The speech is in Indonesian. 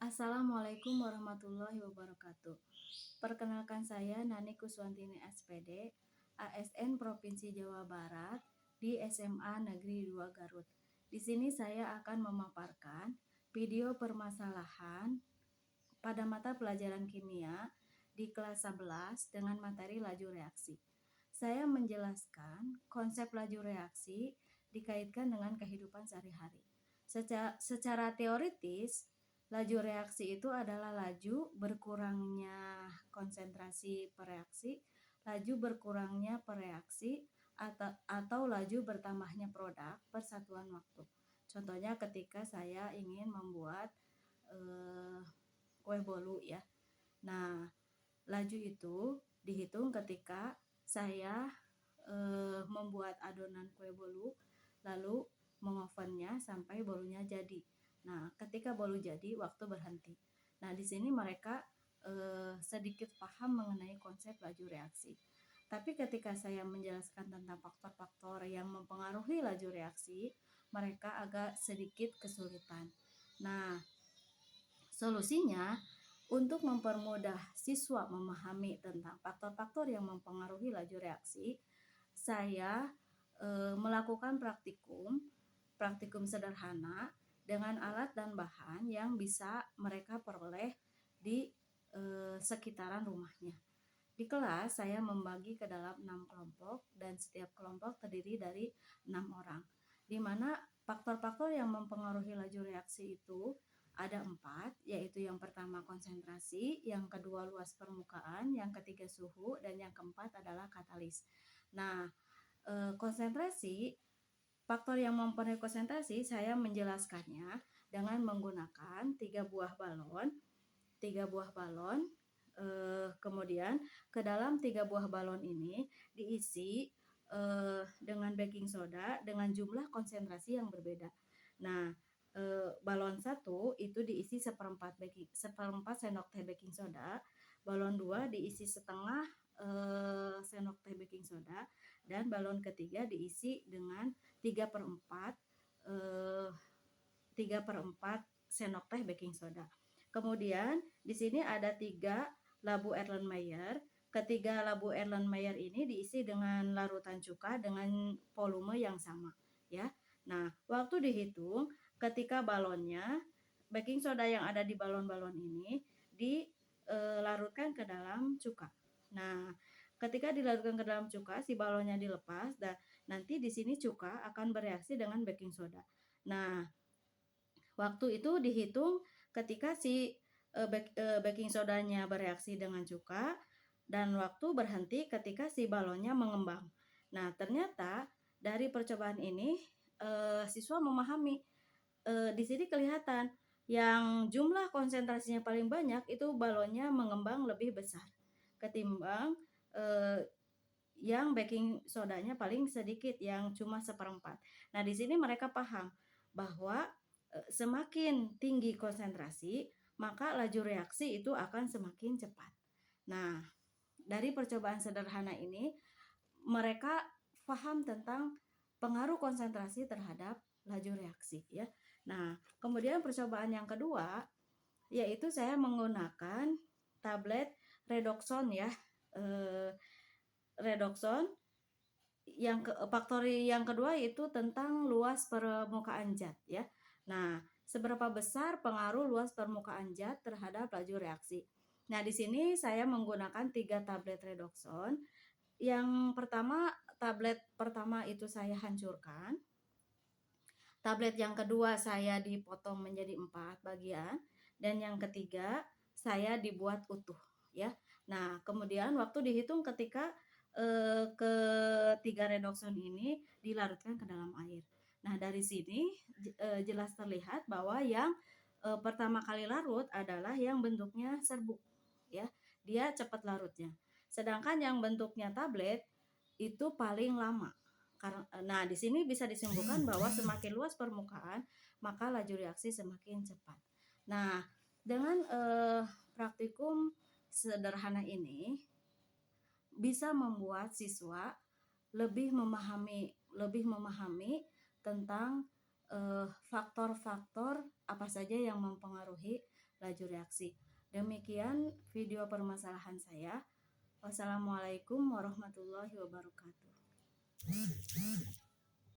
Assalamualaikum warahmatullahi wabarakatuh. Perkenalkan saya Nani Kuswantini SPD, ASN Provinsi Jawa Barat di SMA Negeri 2 Garut. Di sini saya akan memaparkan video permasalahan pada mata pelajaran kimia di kelas 11 dengan materi laju reaksi. Saya menjelaskan konsep laju reaksi dikaitkan dengan kehidupan sehari-hari. Secara teoritis, laju reaksi itu adalah laju berkurangnya konsentrasi per reaksi, laju berkurangnya per reaksi, atau laju bertambahnya produk per satuan waktu. Contohnya ketika saya ingin membuat kue bolu ya. Nah, laju itu dihitung ketika saya membuat adonan kue bolu, lalu mengovennya sampai bolunya jadi. Nah, ketika bolu jadi, waktu berhenti. Nah, di sini mereka sedikit paham mengenai konsep laju reaksi. Tapi ketika saya menjelaskan tentang faktor-faktor yang mempengaruhi laju reaksi, mereka agak sedikit kesulitan. Nah, solusinya untuk mempermudah siswa memahami tentang faktor-faktor yang mempengaruhi laju reaksi, saya melakukan praktikum sederhana dengan alat dan bahan yang bisa mereka peroleh di sekitaran rumahnya. Di kelas saya membagi ke dalam 6 kelompok dan setiap kelompok terdiri dari 6 orang. Di mana faktor-faktor yang mempengaruhi laju reaksi itu ada 4, yaitu yang pertama konsentrasi, yang kedua luas permukaan, yang ketiga suhu, dan yang keempat adalah katalis. Nah, faktor yang mempengaruhi konsentrasi saya menjelaskannya dengan menggunakan 3 buah balon. Kemudian ke dalam 3 buah balon ini diisi dengan baking soda dengan jumlah konsentrasi yang berbeda. Nah, balon 1 itu diisi seperempat sendok teh baking soda, balon 2 diisi setengah sendok teh baking soda, dan balon ketiga diisi dengan 3/4 sendok teh baking soda. Kemudian di sini ada 3 labu Erlenmeyer. Ketiga labu Erlenmeyer ini diisi dengan larutan cuka dengan volume yang sama ya. Nah, waktu dihitung ketika balonnya baking soda yang ada di balon-balon ini dilarutkan ke dalam cuka. Nah, ketika dilarutkan ke dalam cuka, si balonnya dilepas dan nanti di sini cuka akan bereaksi dengan baking soda. Nah, waktu itu dihitung ketika si baking sodanya bereaksi dengan cuka dan waktu berhenti ketika si balonnya mengembang. Nah, ternyata dari percobaan ini siswa memahami di sini kelihatan yang jumlah konsentrasinya paling banyak itu balonnya mengembang lebih besar ketimbang yang baking sodanya paling sedikit yang cuma seperempat. Nah, di sini mereka paham bahwa semakin tinggi konsentrasi, maka laju reaksi itu akan semakin cepat. Nah, dari percobaan sederhana ini, mereka paham tentang pengaruh konsentrasi terhadap laju reaksi ya. Nah, kemudian percobaan yang kedua, yaitu saya menggunakan tablet redoxon ya. Redoxon faktor yang kedua yaitu tentang luas permukaan zat ya. Nah, seberapa besar pengaruh luas permukaan zat terhadap laju reaksi. Nah, di sini saya menggunakan 3 tablet redoxon. Tablet pertama itu saya hancurkan. Tablet yang kedua saya dipotong menjadi 4 bagian dan yang ketiga saya dibuat utuh ya. Nah, kemudian waktu dihitung ketika ketiga redoxon ini dilarutkan ke dalam air. Nah, dari sini jelas terlihat bahwa yang pertama kali larut adalah yang bentuknya serbuk ya. Dia cepat larutnya. Sedangkan yang bentuknya tablet itu paling lama. Nah, di sini bisa disimpulkan bahwa semakin luas permukaan, maka laju reaksi semakin cepat. Nah, dengan praktikum sederhana ini bisa membuat siswa lebih memahami tentang faktor-faktor apa saja yang mempengaruhi laju reaksi. Demikian video permasalahan saya. Wassalamualaikum warahmatullahi wabarakatuh.